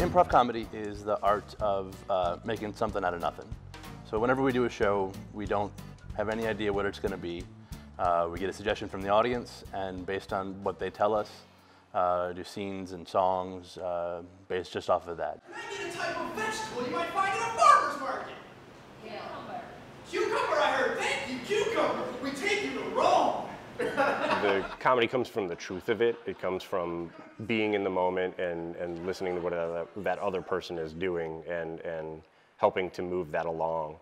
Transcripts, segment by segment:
Improv comedy is the art of making something out of nothing. So whenever we do a show, we don't have any idea what it's going to be. We get a suggestion from the audience, and based on what they tell us, do scenes and songs based just off of that. I need a type of vegetable you might find at a farmer's market. Cucumber. Cucumber, I heard. Thank you, cucumber. We take you to Rome. The comedy comes from the truth of it. It comes from being in the moment and listening to what that other person is doing and helping to move that along.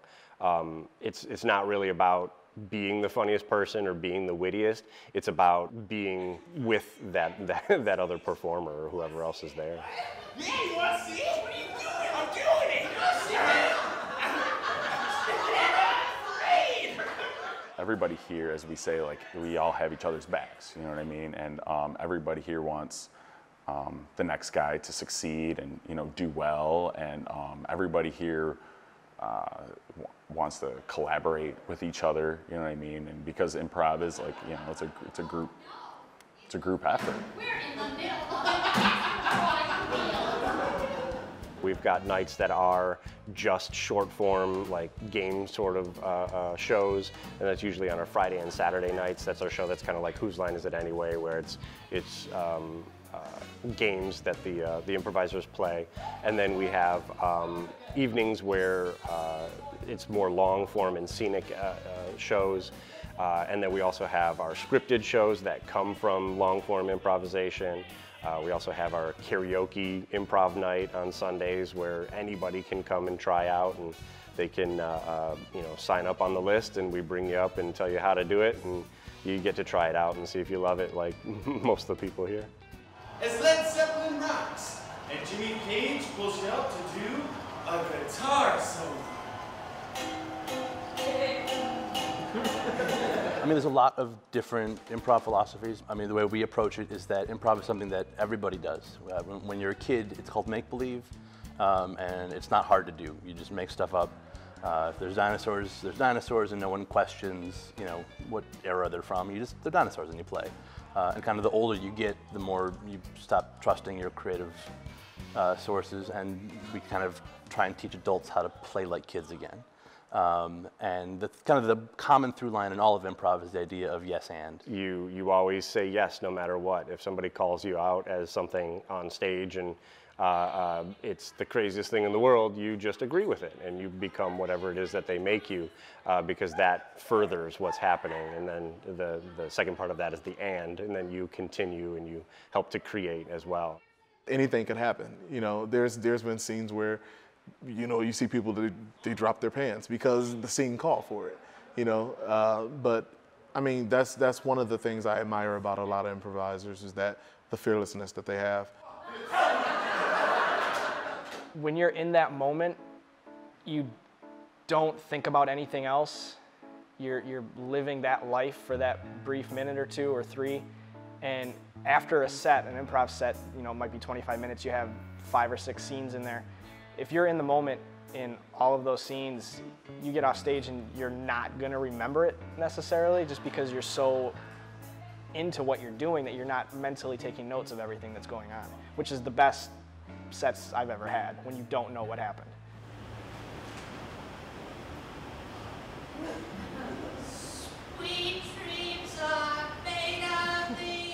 It's not really about being the funniest person or being the wittiest. It's about being with that other performer or whoever else is there. Yeah, you want to see it? What are you doing? I'm doing it. You see it? Everybody here, as we say, like, we all have each other's backs, you know what I mean? And everybody here wants the next guy to succeed and, you know, do well. And everybody here wants to collaborate with each other, you know what I mean? And because improv is like, you know, it's a group effort. We're in the middle of it. We've got nights that are just short form, like game sort of shows, and that's usually on our Friday and Saturday nights. That's our show that's kind of like Whose Line Is It Anyway, where it's games that the improvisers play. And then we have evenings where it's more long form and scenic shows. And then we also have our scripted shows that come from long form improvisation. We also have our karaoke improv night on Sundays where anybody can come and try out, and they can you know, sign up on the list, and we bring you up and tell you how to do it, and you get to try it out and see if you love it, like most of the people here. As Led Zeppelin rocks and Jimmy Page pulls you up to do a guitar solo. I mean, there's a lot of different improv philosophies. I mean, the way we approach it is that improv is something that everybody does. When you're a kid, it's called make-believe, and it's not hard to do. You just make stuff up. If there's dinosaurs, and no one questions, you know, what era they're from. They're dinosaurs, and you play. And kind of the older you get, the more you stop trusting your creative sources, and we kind of try and teach adults how to play like kids again. And that's kind of the common through line in all of improv is the idea of yes and. You always say yes no matter what. If somebody calls you out as something on stage and it's the craziest thing in the world, you just agree with it and you become whatever it is that they make you because that furthers what's happening. And then the second part of that is the and then you continue and you help to create as well. Anything could happen. You know, there's been scenes where, you know, you see people they drop their pants because the scene called for it, you know. But I mean, that's one of the things I admire about a lot of improvisers is that the fearlessness that they have. When you're in that moment, you don't think about anything else. You're living that life for that brief minute or two or three, and after a set, an improv set, you know, might be 25 minutes. You have 5 or 6 scenes in there. If you're in the moment in all of those scenes, you get off stage and you're not gonna remember it necessarily just because you're so into what you're doing that you're not mentally taking notes of everything that's going on, which is the best sets I've ever had when you don't know what happened. Sweet dreams are made of these.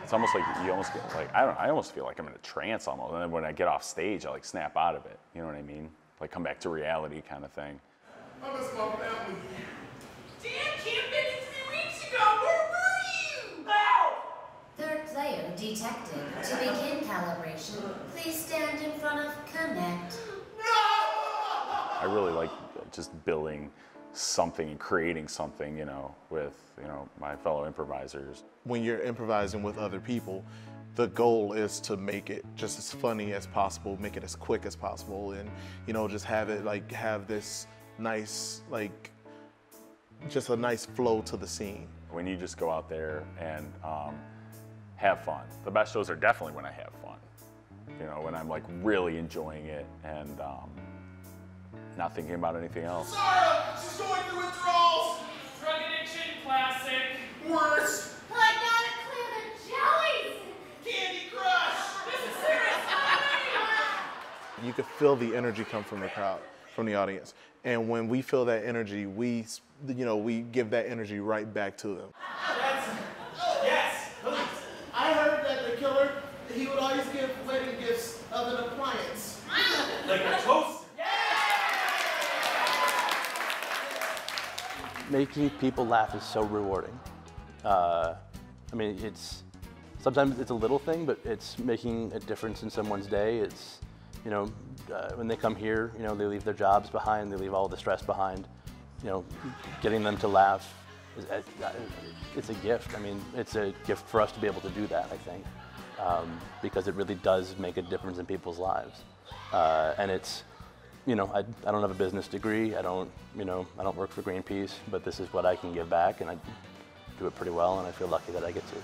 It's almost like you almost get like, I almost feel like I'm in a trance almost. And then when I get off stage, I like snap out of it. You know what I mean? Like come back to reality kind of thing. I miss my family. Dan camped in 3 weeks ago. Where were you? Ow! Third player detected. To begin calibration, please stand in front of Connect. I really like just building something and creating something, you know, with, you know, my fellow improvisers. When you're improvising with other people, the goal is to make it just as funny as possible, make it as quick as possible, and, you know, just have it like have this nice, like, just a nice flow to the scene. When you just go out there and have fun. The best shows are definitely when I have fun. You know, when I'm like really enjoying it and not thinking about anything else. Sarah, she's going through withdrawals. Drug addiction, classic. Worse. I gotta clear the jellies. Candy you could feel the energy come from the crowd, from the audience. And when we feel that energy, we give that energy right back to them. Yes. I heard that the killer, he would always give wedding gifts of an appliance. Like a toaster. Making people laugh is so rewarding. I mean, sometimes it's a little thing, but it's making a difference in someone's day. It's, when they come here, they leave their jobs behind, they leave all the stress behind. Getting them to laugh, it's a gift. I mean, it's a gift for us to be able to do that, I think, because it really does make a difference in people's lives. And it's, I don't have a business degree. I don't work for Greenpeace, but this is what I can give back, and I do it pretty well, and I feel lucky that I get to.